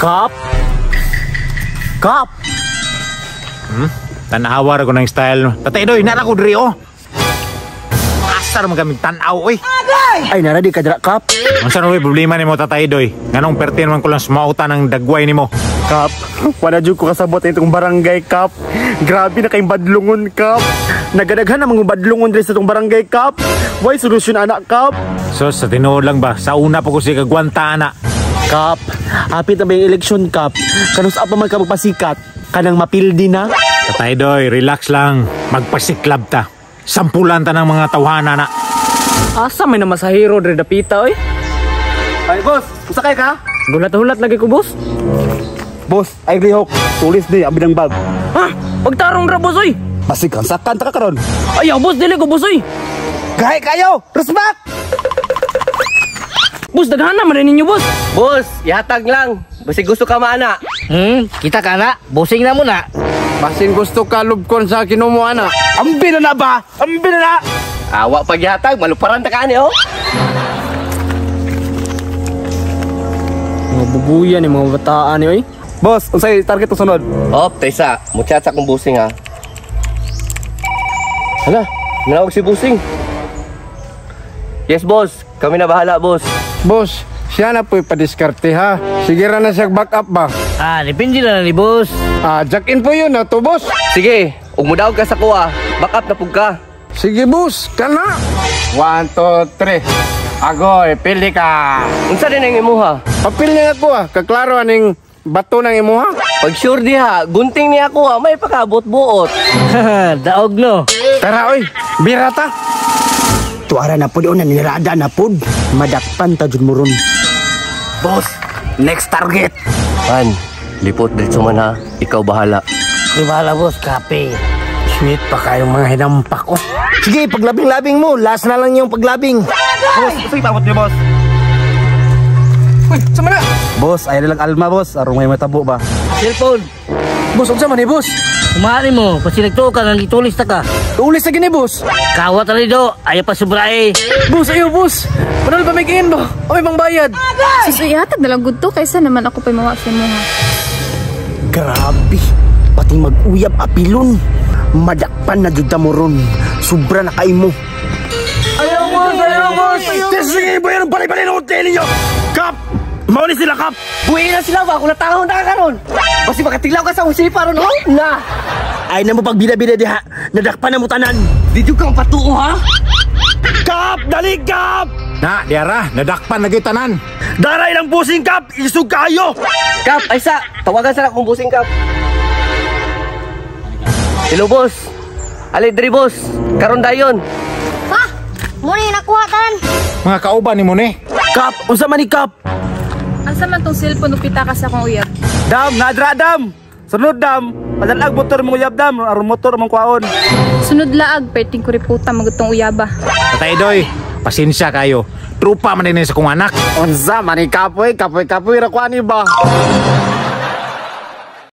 Kap? Kap? Tanawar ko ng style. Tatay Doy, nara ko diri oh. Asar mo kami tanaw oy. Ay nara di ka dira Kap. Unsa na problema nimo Tatay Doy? Nganong pertin man ko lang sumauta ng dagway nimo? Kap, wala jud ko kasabot itong barangay Kap. Grabe na kayong badlungon Kap. Nagadaghan na mga badlungon diri sa itong barangay Kap. Why solusyon anak Kap? So sa tinuod lang ba, sa una pa ko si kagwanta ana. Kap, hapit na ba yung eleksyon Kap? Kanus pa man ka magpasikat? Kanang mapildi na? Tatay Doy, relax lang. Magpasiklab ta. Sampulan ta ng mga tawhana na. Asa may na masahiro diri dapita oy. Ay boss, usakay ka? Gulat-hulat lagi ko boss. Boss, ay lihok. Tulis di, abi ng bag. Ha? Pagtarong ra boss oy. Basig kang sakan ta ka karon. Ayaw boss, dili ko boss oy. Gahay kayo! Respect! Boss, daghana man ninyo boss. Boss, ihatag lang. Basi gusto ka maana. Kita ka na. Bossing na muna. Basin gusto ka lubkon sa kinumo ana. Ambi na na ba? Ambi na na! Awa pag ihatag, maluparan ta ka ani oh. Mga bubuyan ni mga bataan ni oy. Boss, unsay target to sunod? Op, Tessa, muchat sa kong busing ha. Hala, nanawag si busing. Yes boss, kami na bahala boss. Boss, siya na po'y padiskarte ha. Sige ra na siya back up ba? Depende na ni boss. Jack in po yun na to boss. Sige, ug mudaog ka sa kuha, back up na pug ka. Sige boss, kana. 1, 2, 3. Agoy, pili ka. Unsa din ang imuha? Papil niya ako kaklaro aning bato ng imuha. Pag sure diha, gunting niya ako may pakabot-buot. Daog no. Tara oy, birata. Tuara na po doon na nirada na po. Madakpan ta jud mo ron. Boss, next target. Man, lipot dito man ha. Ikaw bahala. Di bala boss, kape. Sweet pa kayong mga hinampak ko. Sige, paglabing-labing mo. Last na lang yung paglabing. Boss, sige, pabot niyo, boss. Uy, sama na. Boss, ayaw lang alma, boss. Arong may matabo ba? Cellphone. Boss, unsa man ni boss? Kumari mo, pag sinagto ka, nang itulis na ka. Tulis na gini boss. Kawat ali do, ayaw pa sobra eh. Boss, ayo boss. Panal pa may kiin ba? O may pangbayad. Sus, ihatag na lang good to kaysa naman ako pa mawa sa mo ha. Grabe. Pati mag-uyab apilon. Madakpan na jud mo ron. Sobra na kay mo. Ayaw boss. Sige, bayan ang balay-balay ng hotel ninyo. Kap! Mauni sila, Kap! Buhay na sila ba? Kung natahon na ka karon. Basi makatilaw ka sa usipa ron oh. Na. Ay na mo pag bida-bida diha. Nadakpan na mo tanan. Di jud kang patuo ha. Kap! Dali, Kap! Na, diara, nadakpan lagi tanan. Daray lang busing, Kap! Isug kayo! Kap, Aysa, tawagan sa akong busing Kap. Hello boss. Ali diri boss. Karon dayon. Ha? Muna yung nakuha tan. Mga kauban ni mo ni. Kap! Unsa man ni Kap? Asa man tong cellphone upita ka sa akong uyab? Dam! Nadra, Dam! Sunod, Dam! Padalag motor mong uyab, Dam! Aron motor mong kwaon. Sunod laag, perting ko riputa magutong uyaba. Tatay Doy, pasensya kayo. Trupa man din sa kong anak. Unsa man ni kapoy ra ko ani ba?